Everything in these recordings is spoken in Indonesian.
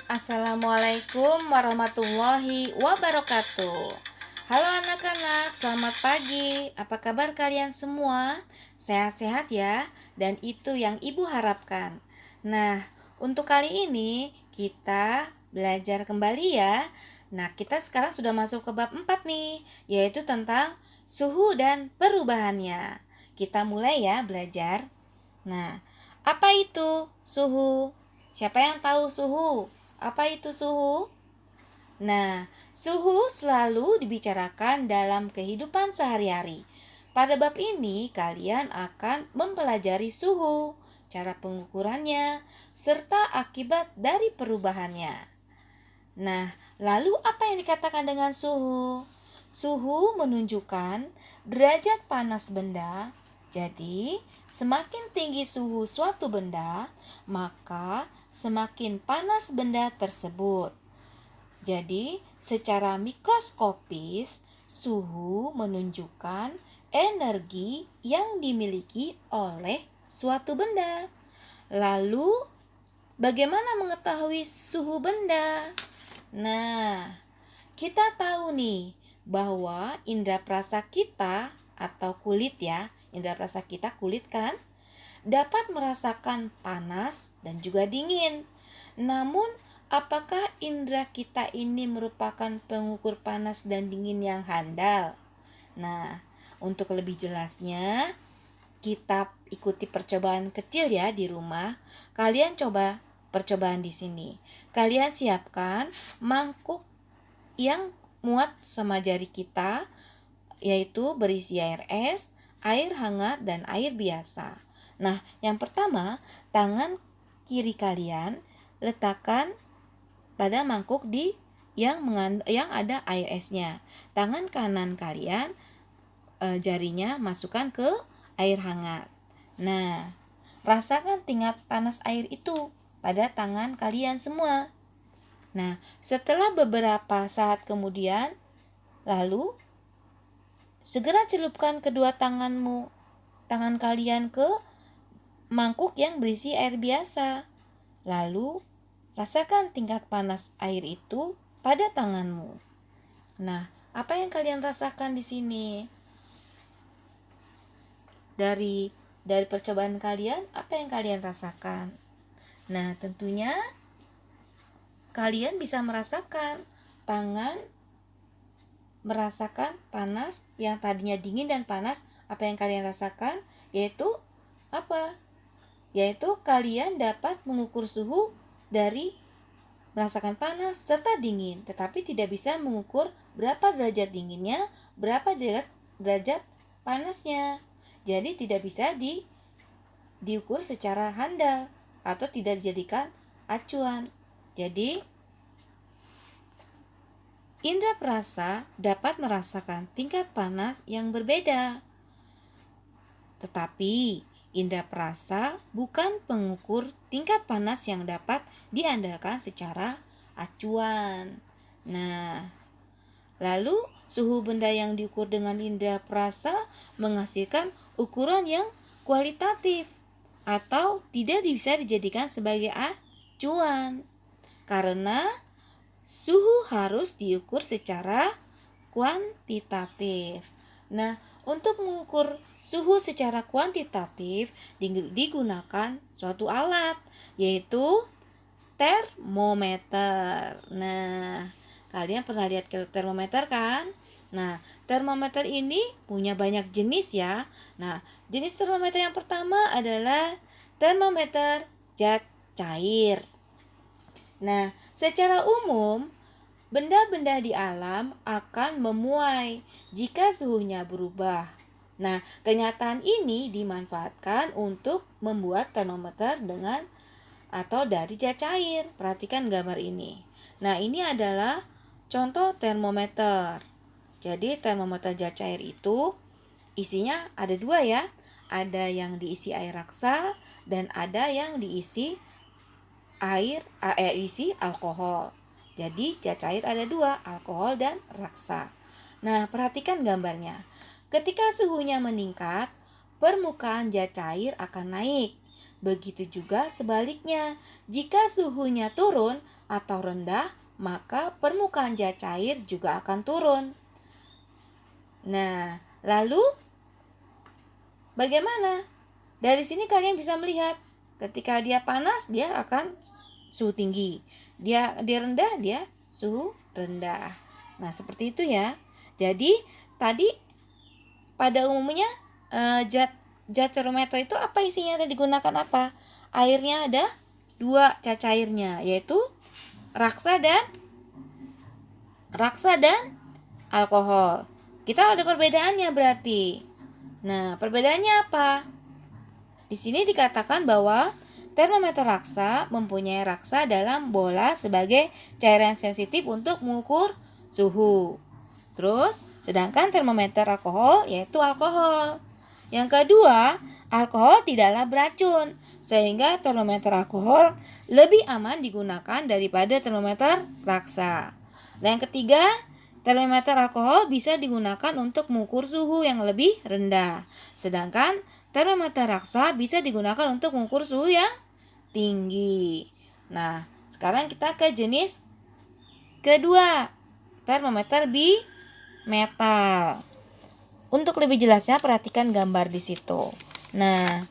Assalamualaikum warahmatullahi wabarakatuh. Halo anak-anak, selamat pagi. Apa kabar kalian semua? Sehat-sehat ya? Dan itu yang ibu harapkan. Nah, untuk kali ini kita belajar kembali ya. Nah, kita sekarang sudah masuk ke bab 4 nih, yaitu tentang suhu dan perubahannya. Kita mulai ya belajar. Nah, apa itu suhu? Siapa yang tahu suhu? Apa itu suhu? Nah, suhu selalu dibicarakan dalam kehidupan sehari-hari. Pada bab ini, kalian akan mempelajari suhu, cara pengukurannya, serta akibat dari perubahannya. Nah, lalu apa yang dikatakan dengan suhu? Suhu menunjukkan derajat panas benda. Jadi, semakin tinggi suhu suatu benda, maka semakin panas benda tersebut. Jadi, secara mikroskopis, suhu menunjukkan energi yang dimiliki oleh suatu benda. Lalu, bagaimana mengetahui suhu benda? Nah, kita tahu nih bahwa indera perasa kita atau kulit ya, indera perasa kita kulit kan, dapat merasakan panas dan juga dingin. Namun, apakah indera kita ini merupakan pengukur panas dan dingin yang handal? Nah, untuk lebih jelasnya, kita ikuti percobaan kecil ya di rumah. Kalian coba percobaan di sini. Kalian siapkan mangkuk yang muat sama jari kita, yaitu berisi air es, air hangat, dan air biasa. Nah, yang pertama, tangan kiri kalian letakkan pada mangkuk yang ada air esnya. Tangan kanan kalian jarinya masukkan ke air hangat. Nah, rasakan tingkat panas air itu pada tangan kalian semua. Nah, setelah beberapa saat kemudian, lalu segera celupkan kedua tangan kalian ke mangkuk yang berisi air biasa. Lalu, rasakan tingkat panas air itu pada tanganmu. Nah, apa yang kalian rasakan di sini? Dari percobaan kalian, apa yang kalian rasakan? Nah, tentunya kalian bisa merasakan tangan merasakan panas yang tadinya dingin dan panas. Apa yang kalian rasakan? Yaitu apa? Yaitu kalian dapat mengukur suhu dari merasakan panas serta dingin, tetapi tidak bisa mengukur berapa derajat dinginnya, berapa derajat panasnya. Jadi tidak bisa diukur secara handal atau tidak dijadikan acuan. Jadi indera perasa dapat merasakan tingkat panas yang berbeda. Tetapi indera perasa bukan pengukur tingkat panas yang dapat diandalkan secara acuan. Nah, lalu suhu benda yang diukur dengan indera perasa menghasilkan ukuran yang kualitatif atau tidak bisa dijadikan sebagai acuan karena suhu harus diukur secara kuantitatif. Nah, untuk mengukur suhu secara kuantitatif digunakan suatu alat, yaitu termometer. Nah, kalian pernah lihat termometer kan? Nah, termometer ini punya banyak jenis ya. Nah, jenis termometer yang pertama adalah termometer zat cair. Nah, secara umum, benda-benda di alam akan memuai jika suhunya berubah. Nah, kenyataan ini dimanfaatkan untuk membuat termometer dengan atau dari zat cair. Perhatikan gambar ini. Nah, ini adalah contoh termometer. Jadi, termometer zat cair itu isinya ada dua ya. Ada yang diisi air raksa dan ada yang diisi isi alkohol. Jadi zat cair ada dua, alkohol dan raksa. Nah, perhatikan gambarnya. Ketika suhunya meningkat, permukaan zat cair akan naik Begitu juga sebaliknya, jika suhunya turun atau rendah, maka permukaan zat cair juga akan turun. Nah, lalu bagaimana? Dari sini kalian bisa melihat, ketika dia panas, dia akan suhu tinggi. Dia rendah, dia suhu rendah. Nah, seperti itu ya. Jadi, tadi pada umumnya zat termometer itu apa isinya dan digunakan apa? Airnya ada 2 cairnya, yaitu raksa dan alkohol. Kita ada perbedaannya berarti. Nah, perbedaannya apa? Di sini dikatakan bahwa termometer raksa mempunyai raksa dalam bola sebagai cairan sensitif untuk mengukur suhu. Terus, sedangkan termometer alkohol yaitu alkohol. Yang kedua, alkohol tidaklah beracun, sehingga termometer alkohol lebih aman digunakan daripada termometer raksa. Dan yang ketiga, termometer alkohol bisa digunakan untuk mengukur suhu yang lebih rendah, sedangkan termometer raksa bisa digunakan untuk mengukur suhu yang tinggi. Nah, sekarang kita ke jenis kedua, termometer bimetal. Untuk lebih jelasnya, perhatikan gambar di situ. Nah,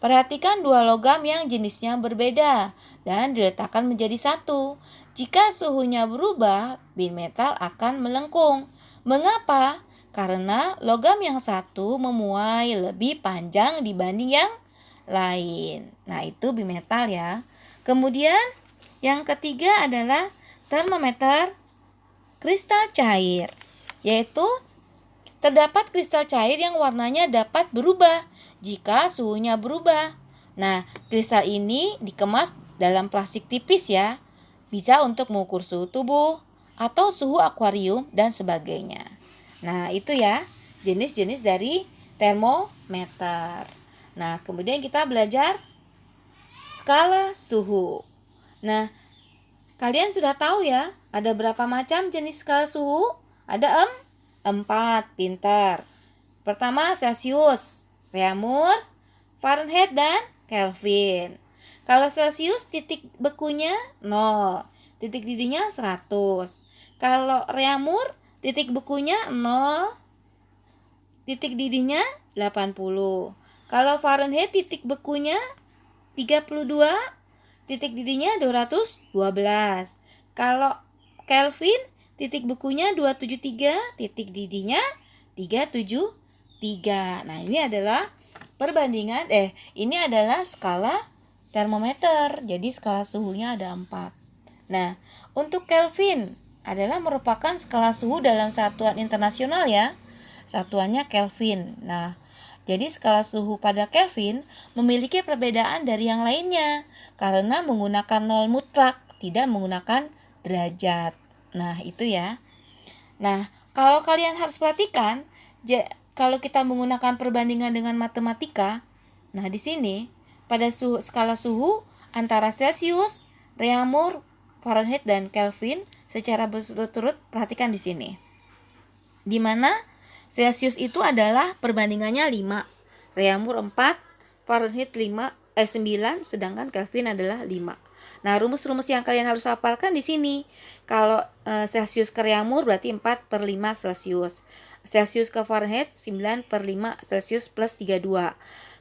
perhatikan 2 logam yang jenisnya berbeda dan diletakkan menjadi satu. Jika suhunya berubah, bimetal akan melengkung. Mengapa? Karena logam yang satu memuai lebih panjang dibanding yang lain. Nah, itu bimetal ya. Kemudian yang ketiga adalah termometer kristal cair, yaitu terdapat kristal cair yang warnanya dapat berubah jika suhunya berubah. Nah, kristal ini dikemas dalam plastik tipis ya. Bisa untuk mengukur suhu tubuh atau suhu akuarium dan sebagainya. Nah, itu ya jenis-jenis dari termometer. Nah, kemudian kita belajar skala suhu. Nah, kalian sudah tahu ya, ada berapa macam jenis skala suhu? Ada 4, pintar. Pertama Celsius, Reaumur, Fahrenheit, dan Kelvin. Kalau Celsius titik bekunya 0, titik didihnya 100. Kalau Reaumur titik bekunya 0, titik didihnya 80. Kalau Fahrenheit titik bekunya 32, titik didihnya 212. Kalau Kelvin titik bekunya 273, titik didihnya 373. Nah, ini adalah perbandingan ini adalah skala termometer. Jadi skala suhunya ada 4. Nah, untuk Kelvin adalah merupakan skala suhu dalam satuan internasional ya. Satuannya Kelvin. Nah, jadi skala suhu pada Kelvin memiliki perbedaan dari yang lainnya karena menggunakan 0 mutlak, tidak menggunakan derajat. Nah, itu ya. Nah, kalau kalian harus perhatikan, kalau kita menggunakan perbandingan dengan matematika, nah di sini pada skala suhu antara Celsius, Reaumur, Fahrenheit, dan Kelvin secara berturut-turut, perhatikan di sini. Di mana Celsius itu adalah perbandingannya 5, Reaumur 4, Fahrenheit 9, sedangkan Kelvin adalah 5. Nah, rumus-rumus yang kalian harus hafalkan di sini. Kalau Celsius ke Reaumur berarti 4/5 Celsius. Celsius ke Fahrenheit 9/5 Celsius plus 32.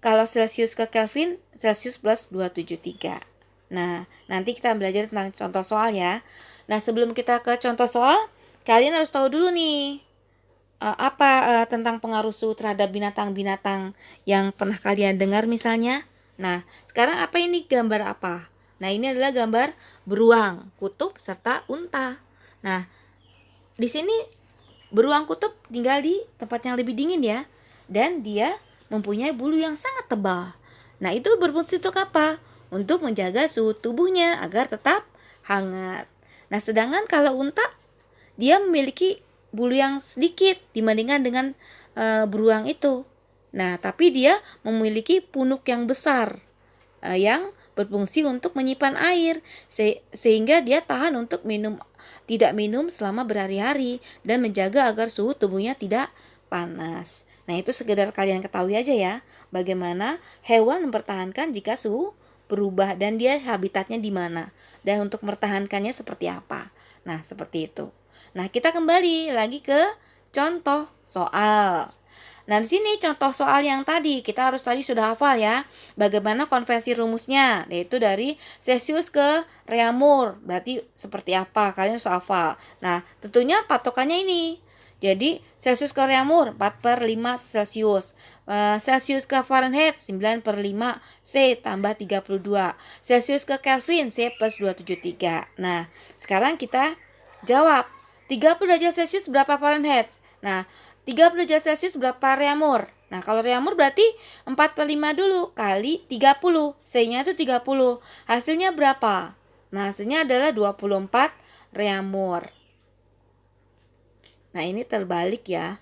Kalau Celsius ke Kelvin, Celsius plus 273. Nah, nanti kita belajar tentang contoh soal ya. Nah, sebelum kita ke contoh soal, kalian harus tahu dulu nih tentang pengaruh suhu terhadap binatang-binatang yang pernah kalian dengar misalnya. Nah, sekarang apa ini gambar apa? Nah, ini adalah gambar beruang, kutub, serta unta. Nah, di sini beruang kutub tinggal di tempat yang lebih dingin ya. Dan dia mempunyai bulu yang sangat tebal. Nah, itu berfungsi untuk apa? Untuk menjaga suhu tubuhnya agar tetap hangat. Nah, sedangkan kalau unta, dia memiliki bulu yang sedikit dibandingkan dengan beruang itu. Nah, tapi dia memiliki punuk yang besar yang berfungsi untuk menyimpan air sehingga dia tahan untuk tidak minum selama berhari-hari dan menjaga agar suhu tubuhnya tidak panas. Nah, itu sekedar kalian ketahui aja ya, bagaimana hewan mempertahankan jika suhu berubah dan dia habitatnya di mana. Dan untuk mempertahankannya seperti apa. Nah, seperti itu. Nah, kita kembali lagi ke contoh soal. Nah, di sini contoh soal yang tadi, kita harus tadi sudah hafal ya. Bagaimana konversi rumusnya, yaitu dari Celsius ke Reaumur. Berarti seperti apa? Kalian harus hafal. Nah, tentunya patokannya ini. Jadi, Celsius ke Reaumur 4/5 Celsius. Celsius ke Fahrenheit 9/5 C tambah 32. Celsius ke Kelvin C plus 273. Nah, sekarang kita jawab. 30 derajat Celsius berapa Fahrenheit? Nah, 30 derajat Celsius berapa Reaumur? Nah, kalau Reaumur berarti 4/5 dulu kali 30. C-nya itu 30. Hasilnya berapa? Nah, hasilnya adalah 24 Reaumur. Nah, ini terbalik ya.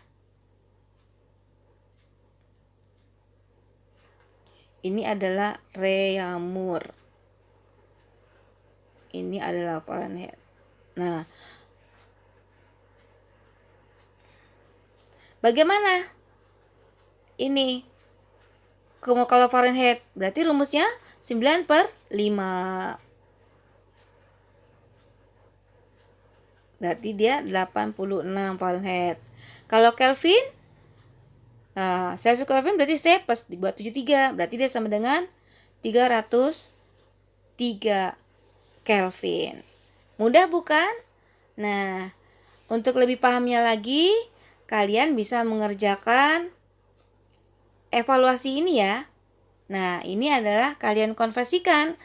Ini adalah Reaumur. Ini adalah Fahrenheit. Nah, bagaimana? Ini kalau Fahrenheit berarti rumusnya 9/5. Berarti dia 86 Fahrenheit. Kalau Kelvin, Celsius Kelvin berarti C plus dibuat 73. Berarti dia sama dengan 303 Kelvin. Mudah bukan? Nah, untuk lebih pahamnya lagi, kalian bisa mengerjakan evaluasi ini ya. Nah, ini adalah kalian konversikan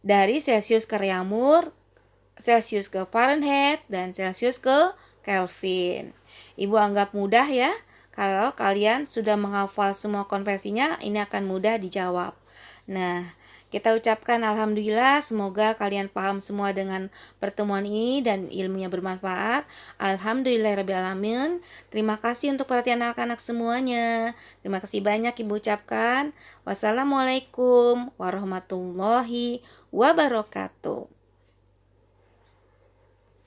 dari Celsius ke Reaumur, Celsius ke Fahrenheit, dan Celsius ke Kelvin. Ibu anggap mudah ya. Kalau kalian sudah menghafal semua konversinya, ini akan mudah dijawab. Nah, kita ucapkan alhamdulillah, semoga kalian paham semua dengan pertemuan ini dan ilmunya bermanfaat. Alhamdulillahirrahmanirrahim. Terima kasih untuk perhatian anak-anak semuanya. Terima kasih banyak Ibu ucapkan. Wassalamualaikum warahmatullahi wabarakatuh.